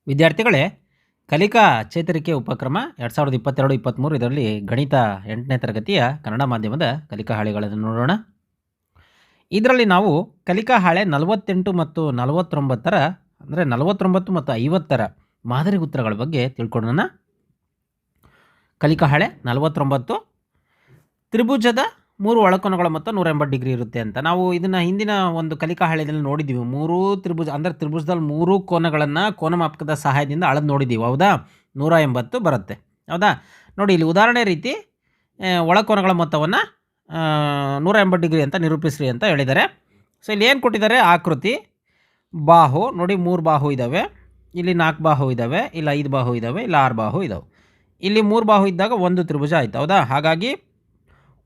ವಿದ್ಯಾರ್ಥಿಗಳೇ, ಕಲಿಕಾ ಚೇತರಿಕೆ ಉಪಕ್ರಮ 2022-23 ಇದರಲ್ಲಿ ಗಣಿತ 8ನೇ ತರಗತಿಯ ಕನ್ನಡ ಮಾಧ್ಯಮದ ಕಲಿಕಾ ಹಾಳೆಗಳನ್ನು ನೋಡೋಣ. ಇದರಲ್ಲಿ ನಾವು ಕಲಿಕಾ ಹಾಳೆ 48 ಮತ್ತು 49 ಅಂದರೆ 49 ಮತ್ತು 50 ಮಾದರಿ ಉತ್ತರಗಳ ಬಗ್ಗೆ ತಿಳ್ಕೊಳ್ಳೋಣ. ಕಲಿಕಾ ಹಾಳೆ 49 ತ್ರಿಭುಜದ 3 ಒಳಕೋನಗಳ ಮೊತ್ತ 180 ಡಿಗ್ರಿ ಇರುತ್ತೆ ಅಂತ ನಾವು ಇದನ್ನು ಹಿಂದಿನ ಒಂದು ಕಲಿಕಾ ಹಾಳೆಯಲ್ಲಿ ನೋಡಿದ್ದೀವಿ. 3 ತ್ರಿಭುಜ ಅಂದರೆ ತ್ರಿಭುಜದಲ್ಲಿ 3 ಕೋನಗಳನ್ನು ಕೋನಮಾಪಕದ ಸಹಾಯದಿಂದ ಅಳೆದು ನೋಡಿದ್ದೀವಿ. ಹೌದಾ? 180 ಬರುತ್ತೆ. ಹೌದಾ? ನೋಡಿ, ಇಲ್ಲಿ ಉದಾಹರಣೆ ರೀತಿ ಒಳಕೋನಗಳ ಮೊತ್ತವನ್ನು 180 ಡಿಗ್ರಿ ಅಂತ ನಿರೂಪಿಸ್ರಿ ಅಂತ ಹೇಳಿದ್ದಾರೆ. ಸೊ ಇಲ್ಲಿ ಏನು ಕೊಟ್ಟಿದ್ದಾರೆ? ಆಕೃತಿ, ಬಾಹು ನೋಡಿ, 3 ಬಾಹು ಇದ್ದಾವೆ, ಇಲ್ಲಿ 4 ಬಾಹು ಇದ್ದಾವೆ, ಇಲ್ಲ 5 ಬಾಹು ಇದ್ದಾವೆ, ಇಲ್ಲ 6 ಬಾಹು ಇದ್ದಾವೆ. ಇಲ್ಲಿ 3 ಬಾಹು ಇದ್ದಾಗ ಒಂದು ತ್ರಿಭುಜ ಆಯಿತು. ಹೌದಾ? ಹಾಗಾಗಿ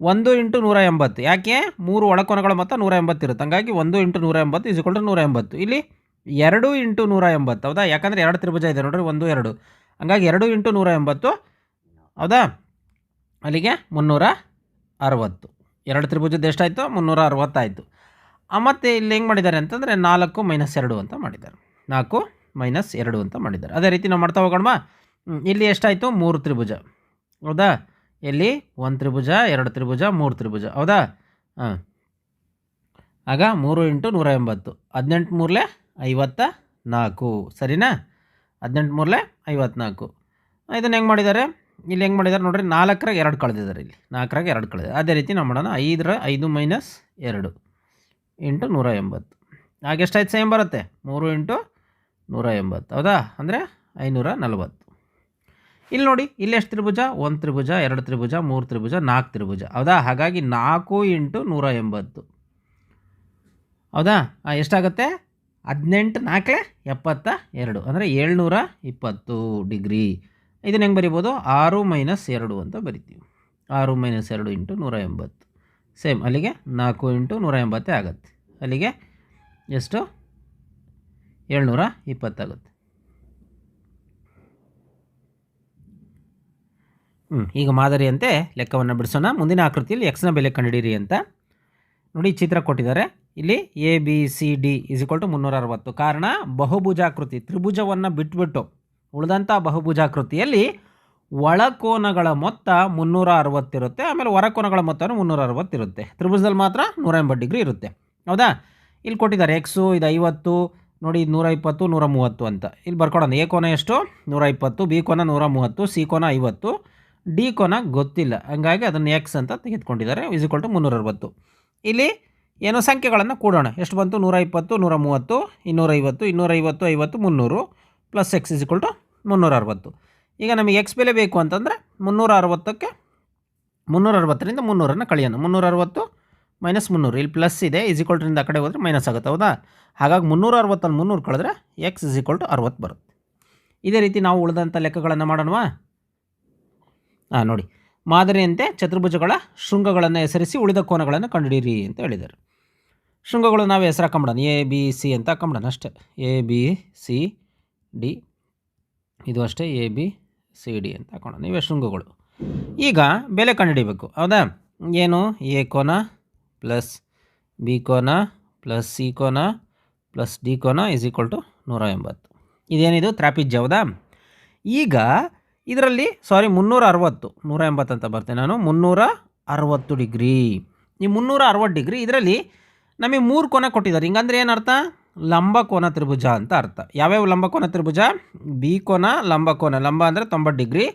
1 × 180. ಯಾಕೆ? 3 ಒಳಕೋನಗಳ ಮೊತ್ತ 180 ಇರುತ್ತೆ. ಹಂಗಾಗಿ 1 × 180 = 180. ಇಲ್ಲಿ 2 × 180. ಹೌದಾ? ಯಾಕಂದರೆ 2 ತ್ರಿಭುಜ ಇದೆ ನೋಡ್ರಿ, 1 2. ಹಂಗಾಗಿ 2 × 180. ಹೌದಾ? ಅಲ್ಲಿಗೆ 360. 2 ತ್ರಿಭುಜದ ಎಷ್ಟಾಯಿತು? 360 ಆಯಿತು. ಮತ್ತು ಇಲ್ಲಿ ಹೆಂಗೆ ಮಾಡಿದ್ದಾರೆ ಅಂತಂದರೆ 4 - 2 ಅಂತ ಮಾಡಿದ್ದಾರೆ. 4 - 2 ಅಂತ ಮಾಡಿದ್ದಾರೆ. ಅದೇ ರೀತಿ ನಾವು ಮಾಡ್ತಾ ಹೋಗೋಣ. ಇಲ್ಲಿ ಎಷ್ಟಾಯಿತು? 3 ತ್ರಿಭುಜ. ಹೌದಾ? ಇಲ್ಲಿ 1 ತ್ರಿಭುಜ, 2 ತ್ರಿಭುಜ, 3 ತ್ರಿಭುಜ. ಹೌದಾ? ಆಗ 3 × 180. 18 ಮೂರಲೆ 54. ಸರಿನಾ? 18 ಮೂರಲೆ 54. ಇದನ್ನು ಹೆಂಗೆ ಮಾಡಿದ್ದಾರೆ? ಇಲ್ಲಿ ಹೆಂಗೆ ಮಾಡಿದ್ದಾರೆ ನೋಡ್ರಿ, 4 2 ಕಳೆದಿದ್ದಾರೆ. ಇಲ್ಲಿ 4 2 ಕಳೆದಿದ್ದಾರೆ. ಅದೇ ರೀತಿ ನಾವು ಮಾಡೋಣ. 5 - 2 × 180. ಆಗ ಎಷ್ಟಾಯ್ತು? ಸೇಮ್ ಬರುತ್ತೆ, 3 × 180. ಹೌದಾ? ಅಂದರೆ 540. ಇಲ್ಲಿ ನೋಡಿ, ಇಲ್ಲಿ ಎಷ್ಟು ತ್ರಿಭುಜ? 1 ತ್ರಿಭುಜ, 2 ತ್ರಿಭುಜ, 3 ತ್ರಿಭುಜ, 4 ತ್ರಿಭುಜ. ಹೌದಾ? ಹಾಗಾಗಿ 4 × 180. ಹೌದಾ? ಎಷ್ಟಾಗುತ್ತೆ? 18 4 72 ಅಂದರೆ 720 ಡಿಗ್ರಿ. ಇದನ್ನು ಹೆಂಗೆ ಬರಿಬೋದು? 6 - 2 ಅಂತ ಬರಿತೀವಿ. 6 - 2 × 180. ಸೇಮ್ ಅಲ್ಲಿಗೆ 4 × 180 ಆಗುತ್ತೆ. ಅಲ್ಲಿಗೆ ಎಷ್ಟು? 720 ಆಗುತ್ತೆ. ಈಗ ಮಾದರಿಯಂತೆ ಲೆಕ್ಕವನ್ನು ಬಿಡಿಸೋಣ. ಮುಂದಿನ ಆಕೃತಿಯಲ್ಲಿ ಎಕ್ಸ್ನ ಬೆಲೆ ಕಂಡುಹಿಡಿಯಿರಿ ಅಂತ ನೋಡಿ, ಚಿತ್ರ ಕೊಟ್ಟಿದ್ದಾರೆ. ಇಲ್ಲಿ ABCD = 360. ಕಾರಣ ಬಹುಭುಜಾಕೃತಿ, ತ್ರಿಭುಜವನ್ನು ಬಿಟ್ಬಿಟ್ಟು ಉಳಿದಂಥ ಬಹುಭುಜಾಕೃತಿಯಲ್ಲಿ ಒಳಕೋನಗಳ ಮೊತ್ತ 360 ಇರುತ್ತೆ, ಆಮೇಲೆ ಹೊರಕೋನಗಳ ಮೊತ್ತನೂ 360 ಇರುತ್ತೆ. ತ್ರಿಭುಜದಲ್ಲಿ ಮಾತ್ರ 180 ಡಿಗ್ರಿ ಇರುತ್ತೆ. ಹೌದಾ? ಇಲ್ಲಿ ಕೊಟ್ಟಿದ್ದಾರೆ ಎಕ್ಸು, ಇದು 50 ನೋಡಿ, 120 130 ಅಂತ ಇಲ್ಲಿ ಬರ್ಕೊಡೋಣ. ಎ ಕೋನ ಎಷ್ಟು? 120, ಬಿ ಕೋನ 130, ಸಿ ಕೋನ 50, ಡಿ ಕೋನ ಗೊತ್ತಿಲ್ಲ, ಹಂಗಾಗಿ ಅದನ್ನು ಎಕ್ಸ್ ಅಂತ ತೆಗೆದುಕೊಂಡಿದ್ದಾರೆ. = 360. ಇಲ್ಲಿ ಏನೋ ಸಂಖ್ಯೆಗಳನ್ನು ಕೂಡೋಣ. ಎಷ್ಟು ಬಂತು? 120 130 250 250 50 300 ಪ್ಲಸ್ ಎಕ್ಸ್ = 360. ಈಗ ನಮಗೆ ಎಕ್ಸ್ ಬೆಲೆ ಬೇಕು ಅಂತಂದರೆ 360ಕ್ಕೆ 360ರಿಂದ 300 ಕಳೆಯೋಣ. 360 - 300, ಇಲ್ಲಿ ಪ್ಲಸ್ ಇದೆ, ರಿಂದ ಆ ಕಡೆ ಹೋದರೆ ಮೈನಸ್ ಆಗುತ್ತೆ. ಹೌದಾ? ಹಾಗಾಗಿ 360 300 ಕಳೆದ್ರೆ ಎಕ್ಸ್ = 60 ಬರುತ್ತೆ. ಇದೇ ರೀತಿ ನಾವು ಉಳಿದಂಥ ಲೆಕ್ಕಗಳನ್ನು ಮಾಡೋಣವಾ? ನೋಡಿ, ಮಾದರಿಯಂತೆ ಚತುರ್ಭುಜಗಳ ಶೃಂಗಗಳನ್ನು ಹೆಸರಿಸಿ ಉಳಿದ ಕೋನಗಳನ್ನು ಕಂಡುಹಿಡಿಯಿರಿ ಅಂತ ಹೇಳಿದ್ದಾರೆ. ಶೃಂಗಗಳು ನಾವು ಹೆಸರು ಹಾಕೊಂಬಿಡೋಣ. ABC ಅಂತ ಹಾಕೊಂಬಿಡೋಣ ಅಷ್ಟೇ. ABCD, ಇದು ಅಷ್ಟೇ ABCD ಅಂತ ಹಾಕೋಣ. ಇವೇ ಶೃಂಗಗಳು. ಈಗ ಬೆಲೆ ಕಂಡುಹಿಡಿಬೇಕು. ಹೌದಾ? ಏನು? ಎ ಕೋನ ಪ್ಲಸ್ ಬಿ ಕೋನ ಪ್ಲಸ್ ಸಿ ಕೋನ ಪ್ಲಸ್ ಡಿ ಕೋನ = 180. ಇದೇನಿದು? ತ್ರಾಪಿಜ್ಯ. ಹೌದಾ? ಈಗ ಇದರಲ್ಲಿ 360, 180 ಅಂತ ಬರ್ತೇನೆ ನಾನು, 360 ಡಿಗ್ರಿ. ಈ 360 ಡಿಗ್ರಿ ಇದರಲ್ಲಿ ನಮಗೆ 3 ಕೋನ ಕೊಟ್ಟಿದ್ದಾರೆ. ಹಿಂಗಂದ್ರೆ ಏನರ್ಥ? ಲಂಬಕೋನ ತ್ರಿಭುಜ ಅಂತ ಅರ್ಥ. ಯಾವ್ಯಾವ ಲಂಬಕೋನ ತ್ರಿಭುಜ? ಬಿ ಕೋನ ಲಂಬಕೋನ, ಲಂಬ ಅಂದರೆ 90 ಡಿಗ್ರಿ,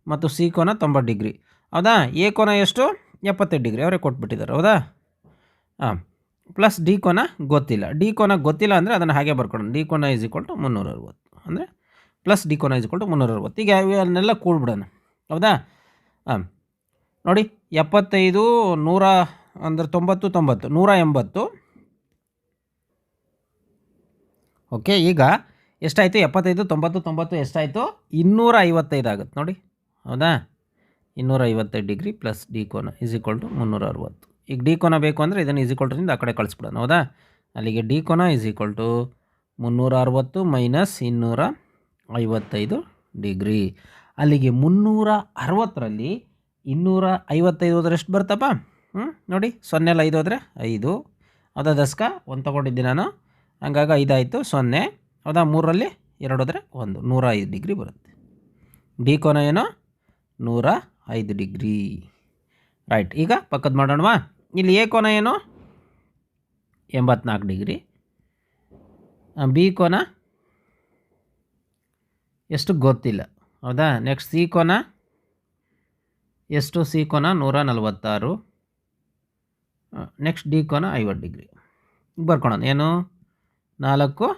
ಮತ್ತು ಸಿ ಕೋನ 90 ಡಿಗ್ರಿ. ಹೌದಾ? ಎ ಕೋನ ಎಷ್ಟು? 75 ಡಿಗ್ರಿ ಅವರೇ ಕೊಟ್ಬಿಟ್ಟಿದ್ದಾರೆ. ಹೌದಾ? ಪ್ಲಸ್ ಡಿ ಕೋನ ಗೊತ್ತಿಲ್ಲ. ಡಿ ಕೋನ ಗೊತ್ತಿಲ್ಲ ಅಂದರೆ ಅದನ್ನು ಹಾಗೆ ಬರ್ಕೊಳ್ಳೋಣ. ಡಿ ಕೋನ = 360 ಅಂದರೆ ಪ್ಲಸ್ ಡಿ ಕೋನ = 360. ಈಗ ಇವನ್ನೆಲ್ಲ ಕೂಡ್ಬಿಡೋಣ. ಹೌದಾ? ನೋಡಿ, 75 100 ಅಂದರೆ 90 90 180. ಓಕೆ, ಈಗ ಎಷ್ಟಾಯಿತು? 75 90 90 ಎಷ್ಟಾಯಿತು? 255 ಆಗುತ್ತೆ ನೋಡಿ. ಹೌದಾ? 255 ಡಿಗ್ರಿ ಪ್ಲಸ್ ಡಿ ಕೋನ = 360. ಈಗ ಡಿ ಕೋನ ಬೇಕು ಅಂದರೆ ಇದನ್ನು ರಿಂದ ಆ ಕಡೆ ಕಳಿಸ್ಬಿಡೋಣ. ಹೌದಾ? ಅಲ್ಲಿಗೆ ಡಿ ಕೋನ = 360 - 255 ಡಿಗ್ರಿ. ಅಲ್ಲಿಗೆ 360ರಲ್ಲಿ 255 ಹೋದ್ರೆ ಎಷ್ಟು ಬರ್ತಪ್ಪ? ನೋಡಿ, 0 5 ಹೋದರೆ 5. ಹೌದಾ? ದಶಕ 1 ತೊಗೊಂಡಿದ್ದೆ ನಾನು, ಹಂಗಾಗಿ 5 ಆಯಿತು. 0. ಹೌದಾ? 3ರಲ್ಲಿ 2 ಹೋದರೆ 1 105 ಡಿಗ್ರಿ ಬರುತ್ತೆ. ಡಿ ಕೋನ ಏನು 105 ಡಿಗ್ರಿ. ರೈಟ್. ಈಗ ಪಕ್ಕದ ಮಾಡೋಣವಾ. ಇಲ್ಲಿ ಎ ಕೋನ ಏನು 84 ಡಿಗ್ರಿ. ಬಿ ಕೋನ ಎಷ್ಟು ಗೊತ್ತಿಲ್ಲ, ಹೌದಾ. ನೆಕ್ಸ್ಟ್ ಸಿ ಕೋನ ಎಷ್ಟು, ಸಿ ಕೋನ 146. ನೆಕ್ಸ್ಟ್ ಡಿ ಕೋನ 50 ಡಿಗ್ರಿ. ಬರ್ಕೊಳ್ಳೋಣ. ಏನು 4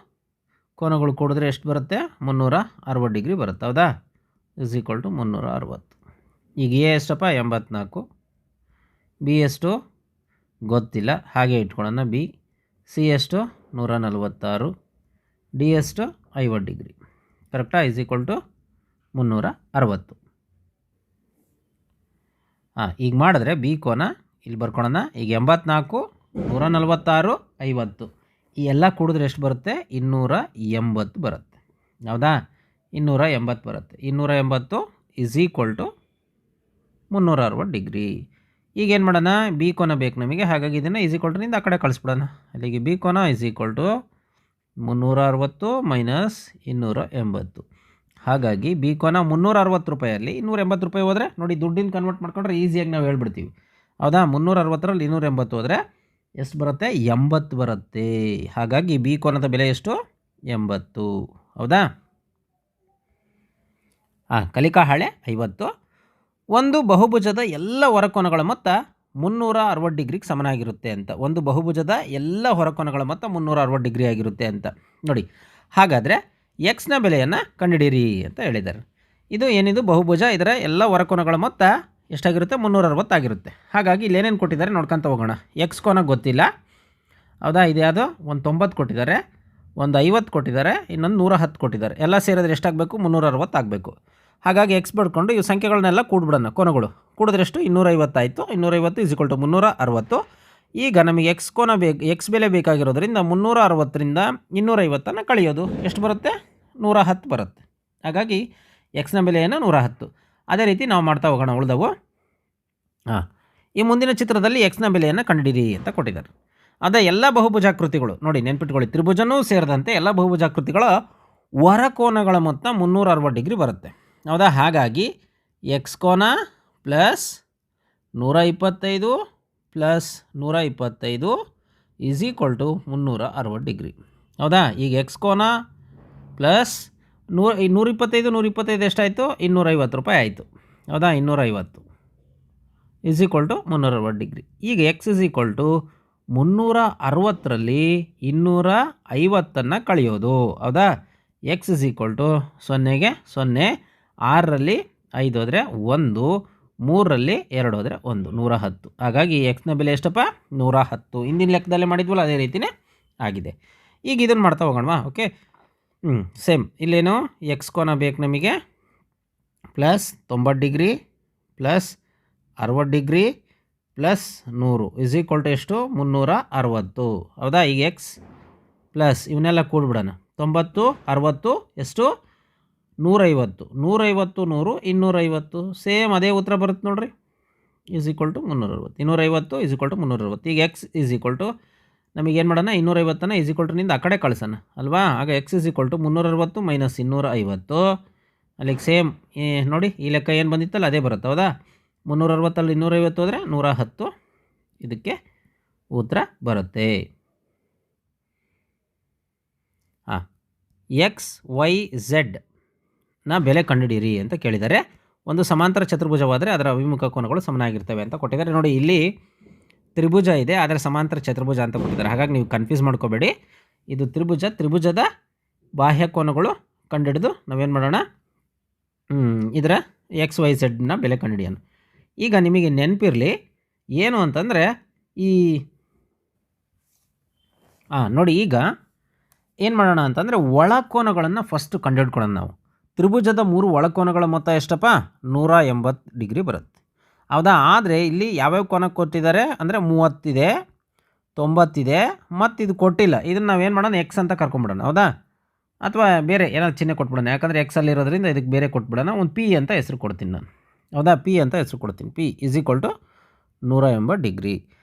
ಕೋನಗಳು ಕೂಡಿದ್ರೆ ಎಷ್ಟು ಬರುತ್ತೆ 360 ಡಿಗ್ರಿ ಬರುತ್ತೆ, ಹೌದಾ. Is equal to 360. ಈಗ ಎ ಎಷ್ಟಪ್ಪ 84, ಬಿ ಎಷ್ಟು ಗೊತ್ತಿಲ್ಲ, ಹಾಗೆ ಇಟ್ಕೊಳ್ಳೋಣ. ಬಿ ಸಿ ಎಷ್ಟು 146, ಡಿ ಎಷ್ಟು 50 ಡಿಗ್ರಿ. ಕರೆಕ್ಟಾ. Is equal to 360. ಈಗ ಮಾಡಿದ್ರೆ ಬಿ ಕೋನ ಇಲ್ಲಿ ಬರ್ಕೊಳ್ಳೋಣ. ಈಗ 84, 146, 50 ಈ ಎಲ್ಲ ಕೂಡಿದ್ರೆ ಎಷ್ಟು ಬರುತ್ತೆ 280 ಬರುತ್ತೆ, ಹೌದಾ. 280 ಬರುತ್ತೆ. 280 ಇಸ್ ಈಕ್ವಲ್ ಟು 360 ಡಿಗ್ರಿ. ಈಗ ಏನು ಮಾಡೋಣ, ಬಿ ಕೋನ ಬೇಕು ನಮಗೆ, ಹಾಗಾಗಿ ಇದನ್ನು ಈಸ್ ಈಕ್ವಲ್ ಟು ನಿಂದ ಆ ಕಡೆ ಕಳಿಸ್ಬಿಡೋಣ. ಅಲ್ಲಿಗೆ ಬಿ ಕೋನ ಈಸ್ ಈಕ್ವಲ್ ಟು 360 ಮೈನಸ್ 280. ಹಾಗಾಗಿ ಬಿ ಕೋನ 360 ರೂಪಾಯಲ್ಲಿ 280 ರೂಪಾಯಿ ಹೋದರೆ ನೋಡಿ, ದುಡ್ಡಿನ ಕನ್ವರ್ಟ್ ಮಾಡ್ಕೊಂಡ್ರೆ ಈಸಿಯಾಗಿ ನಾವು ಹೇಳ್ಬಿಡ್ತೀವಿ, ಹೌದಾ. 360ರಲ್ಲಿ 280 ಹೋದರೆ ಎಷ್ಟು ಬರುತ್ತೆ 80 ಬರುತ್ತೆ. ಹಾಗಾಗಿ ಬಿ ಕೋನದ ಬೆಲೆ ಎಷ್ಟು 80, ಹೌದಾ. ಕಲಿಕಾ ಹಾಳೆ 50. ಒಂದು ಬಹುಭುಜದ ಎಲ್ಲ ಹೊರಕೋನಗಳ ಮೊತ್ತ 360 ಡಿಗ್ರಿಗೆ ಸಮನಾಗಿರುತ್ತೆ ಅಂತ. ಒಂದು ಬಹುಭುಜದ ಎಲ್ಲ ಹೊರಕೋನಗಳ ಮೊತ್ತ 360 ಡಿಗ್ರಿ ಆಗಿರುತ್ತೆ ಅಂತ ನೋಡಿ. ಹಾಗಾದರೆ ಎಕ್ಸ್ನ ಬೆಲೆಯನ್ನು ಕಂಡುಹಿಡಿಯಿರಿ ಅಂತ ಹೇಳಿದ್ದಾರೆ. ಇದು ಏನಿದು ಬಹುಭುಜ, ಇದರ ಎಲ್ಲ ಹೊರಕೋನಗಳ ಮೊತ್ತ ಎಷ್ಟಾಗಿರುತ್ತೆ 360 ಆಗಿರುತ್ತೆ. ಹಾಗಾಗಿ ಇಲ್ಲಿ ಏನೇನು ಕೊಟ್ಟಿದ್ದಾರೆ ನೋಡ್ಕೊತ ಹೋಗೋಣ. ಎಕ್ಸ್ ಕೋನ ಗೊತ್ತಿಲ್ಲ, ಹೌದಾ. ಇದು ಯಾವುದೋ ಒಂದು 90 ಕೊಟ್ಟಿದ್ದಾರೆ, ಒಂದು 50 ಕೊಟ್ಟಿದ್ದಾರೆ, ಇನ್ನೊಂದು 110 ಕೊಟ್ಟಿದ್ದಾರೆ. ಎಲ್ಲ ಸೇರಿದ್ರೆ ಎಷ್ಟಾಗಬೇಕು 360 ಆಗಬೇಕು. ಹಾಗಾಗಿ ಎಕ್ಸ್ ಬಿಡ್ಕೊಂಡು ಇವು ಸಂಖ್ಯೆಗಳನ್ನೆಲ್ಲ ಕೂಡ್ಬಿಡೋಣ. ಕೋನಗಳು ಕೂಡಿದ್ರೆಷ್ಟು 250 ಆಯಿತು. 250 ಇಸ್ ಈಕ್ವಲ್ ಟು 360. ಈಗ ನಮಗೆ ಎಕ್ಸ್ ಕೋನ ಎಕ್ಸ್ ಬೆಲೆ ಬೇಕಾಗಿರೋದ್ರಿಂದ 360ರಿಂದ 250 ಕಳೆಯೋದು ಎಷ್ಟು ಬರುತ್ತೆ 110 ಬರುತ್ತೆ. ಹಾಗಾಗಿ ಎಕ್ಸ್ನ ಬೆಲೆ ಏನು 110. ಅದೇ ರೀತಿ ನಾವು ಮಾಡ್ತಾ ಹೋಗೋಣ ಉಳಿದವು. ಈ ಮುಂದಿನ ಚಿತ್ರದಲ್ಲಿ ಎಕ್ಸ್ನ ಬೆಲೆಯನ್ನು ಕಂಡುಹಿಡಿಯಿರಿ ಅಂತ ಕೊಟ್ಟಿದ್ದಾರೆ. ಅದೇ ಎಲ್ಲ ಬಹುಭುಜಾಕೃತಿಗಳು ನೋಡಿ, ನೆನ್ಪಿಟ್ಕೊಳ್ಳಿ, ತ್ರಿಭುಜನೂ ಸೇರಿದಂತೆ ಎಲ್ಲ ಬಹುಭುಜಾಕೃತಿಗಳ ಹೊರಕೋನಗಳ ಮೊತ್ತ 360 ಡಿಗ್ರಿ ಬರುತ್ತೆ, ಹೌದಾ. ಹಾಗಾಗಿ ಎಕ್ಸ್ ಕೋನ plus 125 plus 125 is equal to 360 degree, ಹೌದಾ. ಈಗ ಎಕ್ಸ್ ಕೋನ ಪ್ಲಸ್ 125 ಎಷ್ಟಾಯಿತು 250 ರೂಪಾಯಿ ಆಯಿತು, ಹೌದಾ. 250 ಈಸ್ ಈಕ್ವಲ್ ಟು 360 ಡಿಗ್ರಿ. ಈಗ ಎಕ್ಸ್ ಇಸ್ ಈಕ್ವಲ್ ಟು 360ರಲ್ಲಿ 250 ಕಳೆಯೋದು, ಹೌದಾ. ಎಕ್ಸ್ ಇಸ್ ಈಕ್ವಲ್ ಟು 0ಗೆ 0, 6ರಲ್ಲಿ 5 ಹೋದರೆ 1, 3ರಲ್ಲಿ 2 ಹೋದರೆ 1, 110. ಹಾಗಾಗಿ ಎಕ್ಸ್ನ ಬೆಲೆ ಎಷ್ಟಪ್ಪ 110. ಹಿಂದಿನ ಲೆಕ್ಕದಲ್ಲೇ ಮಾಡಿದ್ವಲ್ಲ ಅದೇ ರೀತಿಯೇ ಆಗಿದೆ. ಈಗ ಇದನ್ನು ಮಾಡ್ತಾ ಹೋಗೋಣವಾ. ಓಕೆ, ಸೇಮ್ ಇಲ್ಲೇನು ಎಕ್ಸ್ ಕೋನ ಬೇಕು ನಮಗೆ, plus 90 degree plus 60 degree plus 100 is equal to ಎಷ್ಟು 360, ಹೌದಾ. ಈಗ ಎಕ್ಸ್ ಪ್ಲಸ್ ಇವನ್ನೆಲ್ಲ ಕೂಡ್ಬಿಡೋಣ. 90 60 ಎಷ್ಟು 150, 150 100 250 ಸೇಮ್ ಅದೇ ಉತ್ತರ ಬರುತ್ತೆ ನೋಡ್ರಿ. Is equal to 360. 250 is equal to 360. ಈಗ ಎಕ್ಸ್ ಈಸ್ ಈಕ್ವಲ್ ಟು ನಮಗೇನು ಮಾಡೋಣ 250 ಈಸ್ ಈಕ್ವಲ್ ಟು ನಿಂದ ಆ ಕಡೆ ಕಳಿಸೋಣ ಅಲ್ವಾ. ಆಗ x is equal to 360 minus 250. ಅಲ್ಲಿಗೆ ಸೇಮ್ ನೋಡಿ ಈ ಲೆಕ್ಕ ಏನು ಬಂದಿತ್ತಲ್ಲ ಅದೇ ಬರುತ್ತೆ, ಹೌದಾ. 360ಅಲ್ಲಿ 250 ಹೋದರೆ 110, ಇದಕ್ಕೆ ಉತ್ತರ ಬರುತ್ತೆ. ಎಕ್ಸ್ ವೈ ಝೆಡ್ ನ ಬೆಲೆ ಕಂಡುಹಿಡಿಯಿರಿ ಅಂತ ಕೇಳಿದ್ದಾರೆ. ಒಂದು ಸಮಾಂತರ ಚತುರ್ಭುಜವಾದರೆ ಅದರ ಅಭಿಮುಖ ಕೋನಗಳು ಸಮನಾಗಿರ್ತವೆ ಅಂತ ಕೊಟ್ಟಿದ್ದಾರೆ. ನೋಡಿ ಇಲ್ಲಿ ತ್ರಿಭುಜ ಇದೆ, ಆದರೆ ಸಮಾಂತರ ಚತುರ್ಭುಜ ಅಂತ ಕೊಟ್ಟಿದ್ದಾರೆ. ಹಾಗಾಗಿ ನೀವು ಕನ್ಫ್ಯೂಸ್ ಮಾಡ್ಕೋಬೇಡಿ. ಇದು ತ್ರಿಭುಜ, ತ್ರಿಭುಜದ ಬಾಹ್ಯ ಕೋನಗಳು ಕಂಡುಹಿಡಿದು ನಾವೇನು ಮಾಡೋಣ, ಇದರ ಎಕ್ಸ್ ವೈ ಝೆಡ್ನ ಬೆಲೆ ಕಂಡುಹಿಡಿಯೋಣ. ಈಗ ನಿಮಗೆ ನೆನಪಿರಲಿ ಏನು ಅಂತಂದರೆ ಈ ನೋಡಿ ಈಗ ಏನು ಮಾಡೋಣ ಅಂತಂದರೆ ಒಳಕೋನಗಳನ್ನು ಫಸ್ಟ್ ಕಂಡುಹಿಡ್ಕೊಳ್ಳೋಣ ನಾವು. ತ್ರಿಭುಜದ 3 ಒಳಕೋನಗಳ ಮೊತ್ತ ಎಷ್ಟಪ್ಪ 180 ಡಿಗ್ರಿ ಬರುತ್ತೆ, ಹೌದಾ. ಆದರೆ ಇಲ್ಲಿ ಯಾವ್ಯಾವ ಕೋನ ಕೊಟ್ಟಿದ್ದಾರೆ ಅಂದರೆ 30 ಇದೆ, 90 ಇದೆ, ಮತ್ತು ಇದು ಕೊಟ್ಟಿಲ್ಲ. ಇದನ್ನು ನಾವೇನು ಮಾಡೋಣ ಎಕ್ಸ್ ಅಂತ ಕರ್ಕೊಂಬಿಡೋಣ, ಹೌದಾ. ಅಥವಾ ಬೇರೆ ಏನಾದ್ರು ಚಿಹ್ನೆ ಕೊಟ್ಬಿಡೋಣ, ಯಾಕಂದರೆ ಎಕ್ಸಲ್ಲಿರೋದ್ರಿಂದ ಇದಕ್ಕೆ ಬೇರೆ ಕೊಟ್ಬಿಡೋಣ. ಒಂದು ಪಿ ಅಂತ ಹೆಸರು ಕೊಡ್ತೀನಿ ನಾನು, ಹೌದಾ. ಪಿ ಅಂತ ಹೆಸರು ಕೊಡ್ತೀನಿ. P is equal to 180 degree.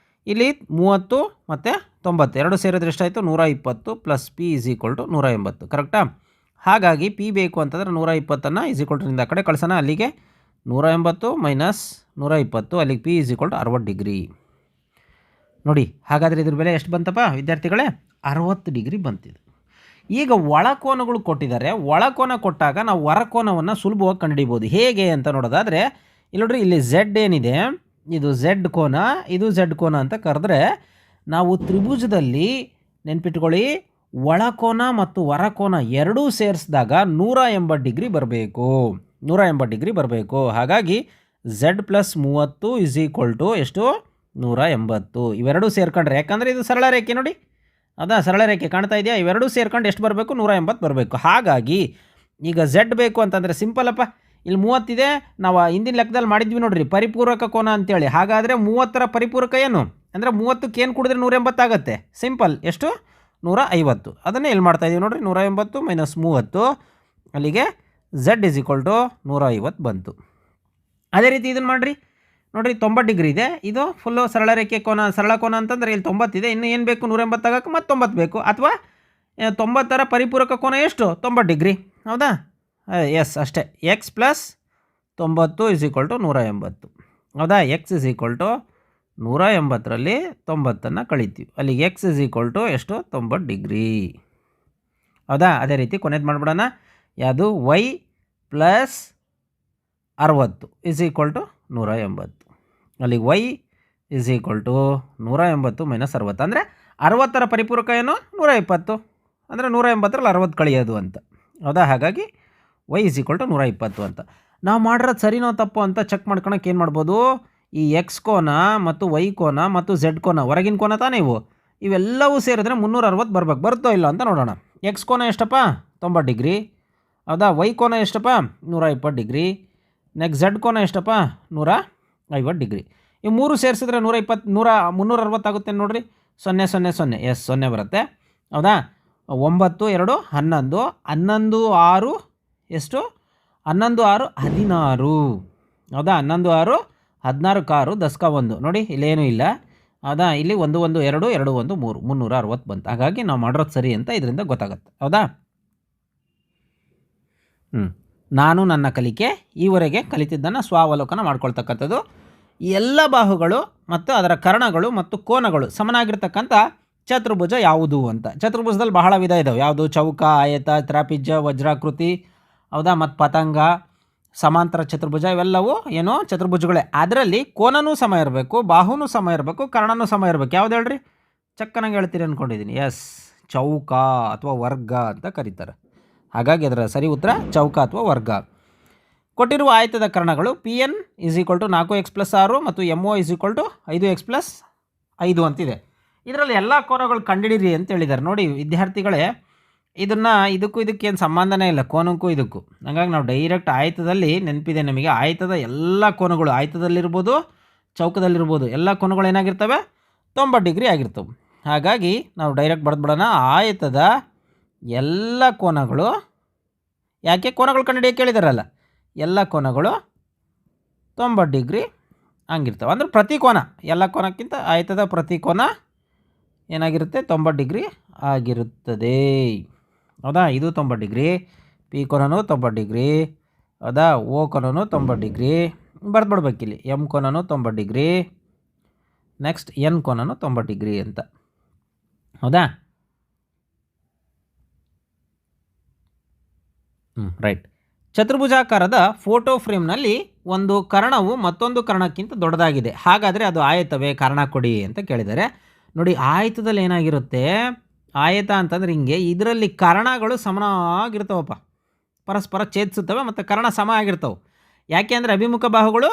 ಇಲ್ಲಿ 30 ಮತ್ತು 90 ಎರಡು ಸೇರಿದ್ರೆ ಎಷ್ಟಾಯಿತು 120 plus P is equal to 180, ಕರೆಕ್ಟಾ. ಹಾಗಾಗಿ ಪಿ ಬೇಕು ಅಂತಂದರೆ 120 ರಿಂದ ಆ ಕಡೆ ಕಳ್ಸೋಣ. ಅಲ್ಲಿಗೆ 180 ಮೈನಸ್ 120, ಅಲ್ಲಿಗೆ ಪಿ = 60 ಡಿಗ್ರಿ. ನೋಡಿ, ಹಾಗಾದರೆ ಇದ್ರ ಬೆಲೆ ಎಷ್ಟು ಬಂತಪ್ಪ ವಿದ್ಯಾರ್ಥಿಗಳೇ? 60 ಡಿಗ್ರಿ ಬಂತಿದೆ. ಈಗ ಒಳಕೋನಗಳು ಕೊಟ್ಟಿದ್ದಾರೆ. ಒಳಕೋನ ಕೊಟ್ಟಾಗ ನಾವು ಹೊರಕೋನವನ್ನು ಸುಲಭವಾಗಿ ಕಂಡುಹಿಡಿಬೋದು. ಹೇಗೆ ಅಂತ ನೋಡೋದಾದರೆ ಇಲ್ಲಿ ನೋಡ್ರಿ, ಇಲ್ಲಿ ಝೆಡ್ ಏನಿದೆ ಇದು ಝೆಡ್ ಕೋನ, ಇದು ಝೆಡ್ ಕೋನ ಅಂತ ಕರೆದ್ರೆ ನಾವು ತ್ರಿಭುಜದಲ್ಲಿ ನೆನ್ಪಿಟ್ಕೊಳ್ಳಿ, ಒಳಕೋನ ಮತ್ತು ಹೊರಕೋನ ಎರಡೂ ಸೇರಿಸಿದಾಗ 180 ಡಿಗ್ರಿ ಬರಬೇಕು. 180 ಡಿಗ್ರಿ ಬರಬೇಕು. ಹಾಗಾಗಿ ಝೆಡ್ ಪ್ಲಸ್ 30 ಎಷ್ಟು? 180. ಇವೆರಡೂ ಸೇರ್ಕೊಂಡ್ರೆ, ಯಾಕಂದರೆ ಇದು ಸರಳ ರೇಖೆ ನೋಡಿ, ಅದಾ ಸರಳ ರೇಖೆ ಕಾಣ್ತಾ ಇದೆಯಾ? ಇವೆರಡೂ ಸೇರ್ಕೊಂಡು ಎಷ್ಟು ಬರಬೇಕು? 180 ಬರಬೇಕು. ಹಾಗಾಗಿ ಈಗ ಝೆಡ್ ಬೇಕು ಅಂತಂದರೆ ಸಿಂಪಲಪ್ಪ, ಇಲ್ಲಿ 30 ಇದೆ, ನಾವು ಹಿಂದಿನ ಲೆಕ್ಕದಲ್ಲಿ ಮಾಡಿದ್ವಿ ನೋಡ್ರಿ ಪರಿಪೂರಕ ಕೋನ ಅಂತೇಳಿ. ಹಾಗಾದರೆ 30ರ ಪರಿಪೂರಕ ಏನು ಅಂದರೆ 30ಕ್ಕೆ ಏನು ಕೂಡಿದ್ರೆ 180 ಆಗುತ್ತೆ. ಸಿಂಪಲ್. ಎಷ್ಟು? 150. ಅದನ್ನೇ ಎಲ್ಲಿ ಮಾಡ್ತಾ ಇದೀವಿ ನೋಡ್ರಿ, 180 ಮೈನಸ್ 30, ಅಲ್ಲಿಗೆ ಝೆಡ್ = 150 ಬಂತು. ಅದೇ ರೀತಿ ಇದನ್ನು ಮಾಡಿರಿ ನೋಡಿರಿ, 90 ಡಿಗ್ರಿ ಇದೆ, ಇದು ಫುಲ್ಲು ಸರಳ ರೇಖೆ ಕೋನ, ಸರಳ ಕೋನ ಅಂತಂದರೆ ಇಲ್ಲಿ 90 ಇದೆ. ಇನ್ನು ಏನು ಬೇಕು? 180 ಆಗೋಕ್ಕೆ ಮತ್ತು 90 ಬೇಕು. ಅಥವಾ 90ರ ಪರಿಪೂರಕ ಕೋನ ಎಷ್ಟು? 90 ಡಿಗ್ರಿ. ಹೌದಾ? ಎಸ್, ಅಷ್ಟೇ. X plus 90 = 180. ಹೌದಾ? ಎಕ್ಸ್ = 180ರಲ್ಲಿ 90ನ್ನು ಕಳಿತೀವಿ. ಅಲ್ಲಿಗೆ ಎಕ್ಸ್ ಎಷ್ಟು? 90 ಡಿಗ್ರಿ. ಹೌದಾ? ಅದೇ ರೀತಿ ಕೊನೆದು ಮಾಡಿಬಿಡೋಣ. ಯಾವುದು? Y plus 60 = 180. ಅಲ್ಲಿಗೆ ವೈ = 180 - 60 ಅಂದರೆ 60ರ ಪರಿಪೂರಕ ಏನು? 120. ಅಂದರೆ 180ರಲ್ಲಿ 60 ಕಳೆಯೋದು ಅಂತ. ಹೌದಾ? ಹಾಗಾಗಿ ವೈ = 120 ಅಂತ. ನಾವು ಮಾಡಿರೋದು ಸರಿನೋ ತಪ್ಪು ಅಂತ ಚೆಕ್ ಮಾಡ್ಕೊಳಕ್ಕೆ ಏನು ಮಾಡ್ಬೋದು? ಈ ಎಕ್ಸ್ ಕೋನ ಮತ್ತು ವೈ ಕೋನ ಮತ್ತು ಝೆಡ್ ಕೋನ, ಹೊರಗಿನ ಕೋನ ತಾನೇ ಇವೆಲ್ಲವೂ ಸೇರಿದ್ರೆ 360 ಬರಬೇಕು. ಬರುತ್ತೋ ಇಲ್ಲ ಅಂತ ನೋಡೋಣ. ಎಕ್ಸ್ ಕೋನ ಎಷ್ಟಪ್ಪ? 90 ಡಿಗ್ರಿ. ಹೌದಾ? ವೈ ಕೋನ ಎಷ್ಟಪ್ಪ? 120 ಡಿಗ್ರಿ. ನೆಕ್ಸ್ಟ್ ಝೆಡ್ ಕೋನ ಎಷ್ಟಪ್ಪ? 150 ಡಿಗ್ರಿ. ಈ ಮೂರು ಸೇರಿಸಿದ್ರೆ 360 ಆಗುತ್ತೆ ನೋಡಿರಿ. 0 0 0, ಎಸ್ 0 ಬರುತ್ತೆ. ಹೌದಾ? 9 2 11, 11 6 ಎಷ್ಟು? 11 6 16. ಹೌದಾ? 11 6 16 ಕಾರು 10 1 ನೋಡಿ, ಇಲ್ಲೇನೂ ಇಲ್ಲ. ಹೌದಾ? ಇಲ್ಲಿ 1 1 2 2 1 3 360 ಬಂತು. ಹಾಗಾಗಿ ನಾವು ಮಾಡಿರೋದು ಸರಿ ಅಂತ ಇದರಿಂದ ಗೊತ್ತಾಗುತ್ತೆ. ಹೌದಾ? ನಾನು ನನ್ನ ಕಲಿಕೆ ಈವರೆಗೆ ಕಲಿತಿದ್ದನ್ನು ಸ್ವಾವಲೋಕನ ಮಾಡ್ಕೊಳ್ತಕ್ಕಂಥದ್ದು. ಎಲ್ಲ ಬಾಹುಗಳು ಮತ್ತು ಅದರ ಕರ್ಣಗಳು ಮತ್ತು ಕೋನಗಳು ಸಮನಾಗಿರ್ತಕ್ಕಂಥ ಚತುರ್ಭುಜ ಯಾವುದು ಅಂತ. ಚತುರ್ಭುಜದಲ್ಲಿ ಬಹಳ ವಿಧ ಇದ್ದಾವೆ. ಯಾವುದು? ಚೌಕ, ಆಯತ, ತ್ರಾಪಿಜ್ಯ, ವಜ್ರಾಕೃತಿ, ಹೌದಾ, ಮತ್ತು ಪತಂಗ, ಸಮಾಂತರ ಚತುರ್ಭುಜ, ಇವೆಲ್ಲವೂ ಏನೋ ಚತುರ್ಭುಜಗಳೇ. ಅದರಲ್ಲಿ ಕೋನನೂ ಸಮ ಇರಬೇಕು, ಬಾಹುನೂ ಸಮ ಇರಬೇಕು, ಕರ್ಣನೂ ಸಮ ಇರಬೇಕು. ಯಾವ್ದು ಹೇಳ್ರಿ? ಚಕ್ಕನಾಗಿ ಹೇಳ್ತೀರಿ ಅಂದ್ಕೊಂಡಿದ್ದೀನಿ. ಎಸ್, ಚೌಕ ಅಥವಾ ವರ್ಗ ಅಂತ ಕರೀತಾರೆ. ಹಾಗಾಗಿ ಅದರ ಸರಿ ಉತ್ತರ ಚೌಕ ಅಥವಾ ವರ್ಗ. ಕೊಟ್ಟಿರುವ ಆಯತದ ಕರ್ಣಗಳು PN = 4x + 6 ಮತ್ತು MO = 5x + 5 ಅಂತಿದೆ. ಇದರಲ್ಲಿ ಎಲ್ಲ ಕೋನಗಳು ಕಂಡುಹಿಡಿಯಿರಿ ಅಂತ ಹೇಳಿದ್ದಾರೆ. ನೋಡಿ ವಿದ್ಯಾರ್ಥಿಗಳೇ, ಇದಕ್ಕೂ ಇದಕ್ಕೇನು ಸಂಬಂಧನೇ ಇಲ್ಲ, ಕೋನಕ್ಕೂ ಇದಕ್ಕೂ. ಹಾಗಾಗಿ ನಾವು ಡೈರೆಕ್ಟ್ ಆಯತದಲ್ಲಿ, ನೆನಪಿದೆ ನಮಗೆ, ಆಯತದ ಎಲ್ಲ ಕೋನಗಳು, ಆಯತದಲ್ಲಿರ್ಬೋದು ಚೌಕದಲ್ಲಿರ್ಬೋದು, ಎಲ್ಲ ಕೋನಗಳು ಏನಾಗಿರ್ತವೆ? 90 ಡಿಗ್ರಿ ಆಗಿರ್ತವೆ. ಹಾಗಾಗಿ ನಾವು ಡೈರೆಕ್ಟ್ ಬರೆದ್ಬಿಡೋಣ. ಆಯತದ ಎಲ್ಲ ಕೋನಗಳು, ಯಾಕೆ ಕೋನಗಳು ಕಂಡುಹಿಡಿಯೋಕೆ ಕೇಳಿದಾರಲ್ಲ, ಎಲ್ಲ ಕೋನಗಳು 90 ಡಿಗ್ರಿ ಹಂಗಿರ್ತವೆ. ಅಂದರೆ ಪ್ರತಿ ಕೋನ, ಎಲ್ಲ ಕೋನಕ್ಕಿಂತ ಆಯತದ ಪ್ರತಿ ಕೋನ ಏನಾಗಿರುತ್ತೆ? 90 ಡಿಗ್ರಿ ಆಗಿರುತ್ತದೆ. ಹೌದಾ? ಇದು 90 ಡಿಗ್ರಿ. P ಕೋನನು 90 degree. ಹೌದಾ? ಓ ಕೋನನು 90 ಡಿಗ್ರಿ. ಬರ್ದ್ಬಿಡ್ಬೇಕಿಲ್ಲಿ. ಎಮ್ ಕೋನನು 90 ಡಿಗ್ರಿ. ನೆಕ್ಸ್ಟ್ ಎನ್ ಕೋನನು 90 ಡಿಗ್ರಿ ಅಂತ. ಹೌದಾ? ರೈಟ್. ಚತುರ್ಭುಜಾಕಾರದ ಫೋಟೋ ಫ್ರೇಮ್ನಲ್ಲಿ ಒಂದು ಕರ್ಣವು ಮತ್ತೊಂದು ಕರ್ಣಕ್ಕಿಂತ ದೊಡ್ಡದಾಗಿದೆ. ಹಾಗಾದರೆ ಅದು ಆಯತವೇ? ಕಾರಣ ಕೊಡಿ ಅಂತ ಕೇಳಿದ್ದಾರೆ. ನೋಡಿ, ಆಯತದಲ್ಲಿ ಏನಾಗಿರುತ್ತೆ? ಆಯತ ಅಂತಂದರೆ ಹಿಂಗೆ, ಇದರಲ್ಲಿ ಕರ್ಣಗಳು ಸಮನಾಗಿರ್ತವಪ್ಪ, ಪರಸ್ಪರ ಛೇದಿಸುತ್ತವೆ ಮತ್ತು ಕರ್ಣ ಸಮ ಆಗಿರ್ತವೆ. ಯಾಕೆ ಅಂದರೆ ಅಭಿಮುಖ ಬಾಹುಗಳು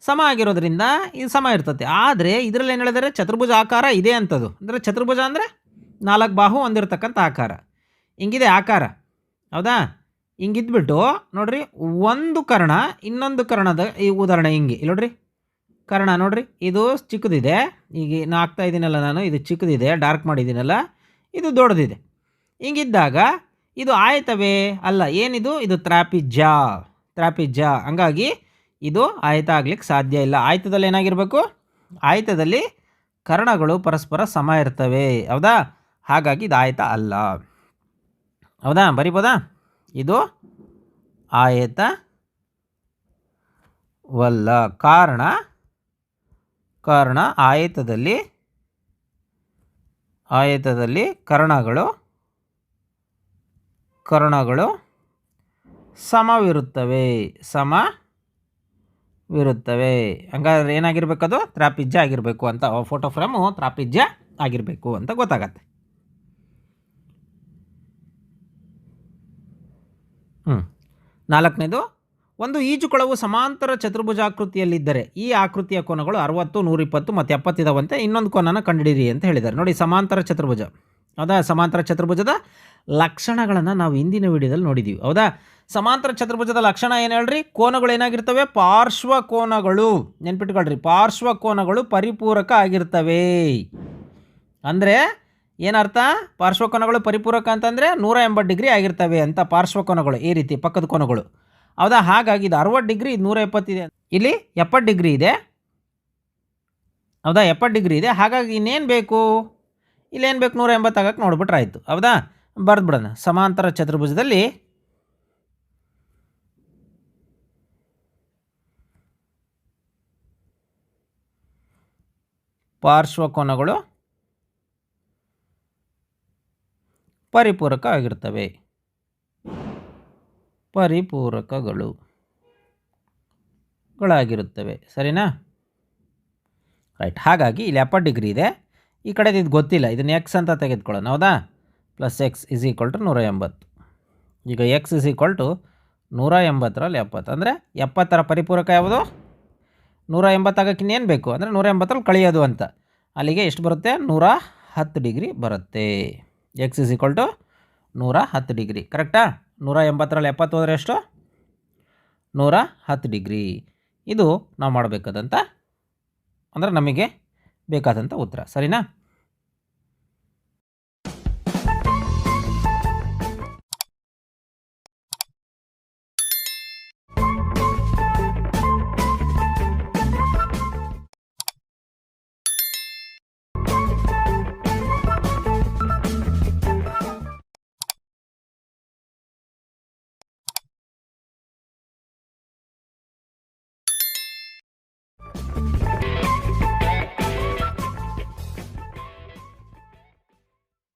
ಸಮ ಆಗಿರೋದ್ರಿಂದ ಇದು ಸಮ ಇರ್ತದೆ. ಆದರೆ ಇದರಲ್ಲಿ ಏನು ಹೇಳಿದರೆ? ಚತುರ್ಭುಜ ಆಕಾರ ಇದೆ ಅಂಥದ್ದು. ಅಂದರೆ ಚತುರ್ಭುಜ ಅಂದರೆ 4 ಬಾಹು ಹೊಂದಿರತಕ್ಕಂಥ ಆಕಾರ. ಹಿಂಗಿದೆ ಆಕಾರ. ಹೌದಾ? ಹಿಂಗಿದ್ಬಿಟ್ಟು ನೋಡ್ರಿ, ಒಂದು ಕರ್ಣ ಇನ್ನೊಂದು ಕರ್ಣದ ಈ ಉದಾಹರಣೆ ಹಿಂಗೆ ಇಲ್ಲಿ ನೋಡ್ರಿ. ಕರ್ಣ ನೋಡ್ರಿ, ಇದು ಚಿಕ್ಕದಿದೆ, ಈಗ ಹಾಕ್ತಾ ಇದ್ದೀನಲ್ಲ ನಾನು, ಇದು ಚಿಕ್ಕದಿದೆ, ಡಾರ್ಕ್ ಮಾಡಿದ್ದೀನಲ್ಲ, ಇದು ದೊಡ್ಡದಿದೆ. ಹಿಂಗಿದ್ದಾಗ ಇದು ಆಯತವೇ? ಅಲ್ಲ. ಏನಿದು? ಇದು ತ್ರಾಪಿಜ್ಯ. ಹಂಗಾಗಿ ಇದು ಆಯತ ಆಗ್ಲಿಕ್ಕೆ ಸಾಧ್ಯ ಇಲ್ಲ. ಆಯತದಲ್ಲಿ ಏನಾಗಿರಬೇಕು? ಆಯತದಲ್ಲಿ ಕರ್ಣಗಳು ಪರಸ್ಪರ ಸಮ ಇರ್ತವೆ. ಹೌದಾ? ಹಾಗಾಗಿ ಇದು ಆಯತ ಅಲ್ಲ. ಹೌದಾ? ಬರಿಬೋದಾ? ಇದು ಆಯತವಲ್ಲ. ಕಾರಣ ಆಯತದಲ್ಲಿ ಕರ್ಣಗಳು ಸಮವಿರುತ್ತವೆ. ಹಂಗಾದ್ರೆ ಏನಾಗಿರ್ಬೇಕದು? ತ್ರಾಪಿಜ್ಯ ಆಗಿರಬೇಕು ಅಂತ. ಫೋಟೋ ಫ್ರೇಮು ತ್ರಾಪಿಜ್ಯ ಆಗಿರಬೇಕು ಅಂತ ಗೊತ್ತಾಗತ್ತೆ. ನಾಲ್ಕನೇದು, ಒಂದು ಈಜುಕೊಳವು ಸಮಾಂತರ ಚತುರ್ಭುಜಾಕೃತಿಯಲ್ಲಿದ್ದರೆ ಈ ಆಕೃತಿಯ ಕೋನಗಳು 60, 120 ಮತ್ತು 70 ಇದಾವಂತೆ. ಇನ್ನೊಂದು ಕೋನನ ಕಂಡುಹಿಡಿಯಿರಿ ಅಂತ ಹೇಳಿದ್ದಾರೆ. ನೋಡಿ, ಸಮಾಂತರ ಚತುರ್ಭುಜ. ಹೌದಾ? ಸಮಾಂತರ ಚತುರ್ಭುಜದ ಲಕ್ಷಣಗಳನ್ನು ನಾವು ಹಿಂದಿನ ವಿಡಿಯೋದಲ್ಲಿ ನೋಡಿದ್ದೀವಿ. ಹೌದಾ? ಸಮಾಂತರ ಚತುರ್ಭುಜದ ಲಕ್ಷಣ ಏನು ಹೇಳ್ರಿ? ಕೋನಗಳು ಏನಾಗಿರ್ತವೆ? ಪಾರ್ಶ್ವಕೋನಗಳು. ನೆನ್ಪಿಟ್ಕೊಳ್ರಿ, ಪಾರ್ಶ್ವಕೋನಗಳು ಪರಿಪೂರಕ ಆಗಿರ್ತವೆ. ಅಂದರೆ ಏನರ್ಥ? ಪಾರ್ಶ್ವಕೋನಗಳು ಪರಿಪೂರಕ ಅಂತಂದರೆ 180 ಡಿಗ್ರಿ ಆಗಿರ್ತವೆ ಅಂತ. ಪಾರ್ಶ್ವಕೋನಗಳು ಈ ರೀತಿ ಪಕ್ಕದ ಕೋನಗಳು. ಹೌದಾ? ಹಾಗಾಗಿ ಇದು 60 ಡಿಗ್ರಿ, ಇದು 170 ಇದೆ. ಇಲ್ಲಿ 70 ಡಿಗ್ರಿ ಇದೆ. ಹೌದಾ? 70 ಡಿಗ್ರಿ ಇದೆ. ಹಾಗಾಗಿ ಇನ್ನೇನು ಬೇಕು? ಇಲ್ಲೇನು ಬೇಕು? 180 ಆಗಕ್ಕೆ ನೋಡ್ಬಿಟ್ರೆ ಆಯಿತು. ಹೌದಾ? ಬರೆದ್ಬಿಡೋಣ. ಸಮಾಂತರ ಚತುರ್ಭುಜದಲ್ಲಿ ಪಾರ್ಶ್ವಕೋನಗಳು ಪರಿಪೂರಕ ಆಗಿರ್ತವೆ. ಪರಿಪೂರಕಗಳಾಗಿರುತ್ತವೆ. ಸರಿನಾ? ರೈಟ್. ಹಾಗಾಗಿ ಇಲ್ಲಿ 70 ಡಿಗ್ರಿ ಇದೆ. ಈ ಕಡೆದು ಇದು ಗೊತ್ತಿಲ್ಲ, ಇದನ್ನು ಎಕ್ಸ್ ಅಂತ ತೆಗೆದುಕೊಳ್ಳೋಣ. ಹೌದಾ? Plus x is equal to 180. ಈಗ ಎಕ್ಸ್ ಇಸ್ ಈಕ್ವಲ್ ಟು 180ರಲ್ಲಿ 70 ಅಂದರೆ 70ರ ಪರಿಪೂರಕ ಯಾವುದು? 180 ಆಗಕ್ಕೆ ಇನ್ನೇನು ಬೇಕು ಅಂದರೆ 180ರಲ್ಲಿ ಕಳೆಯೋದು ಅಂತ. ಅಲ್ಲಿಗೆ ಎಷ್ಟು ಬರುತ್ತೆ? 110 ಡಿಗ್ರಿ ಬರುತ್ತೆ. X is equal to 110 degree. ಕರೆಕ್ಟಾ? 180ರಲ್ಲಿ 70 ಹೋದರೆ ಎಷ್ಟು? 110 ಡಿಗ್ರಿ. ಇದು ನಾವು ಮಾಡಬೇಕಾದಂಥ, ಅಂದರೆ ನಮಗೆ ಬೇಕಾದಂಥ ಉತ್ತರ. ಸರಿನಾ?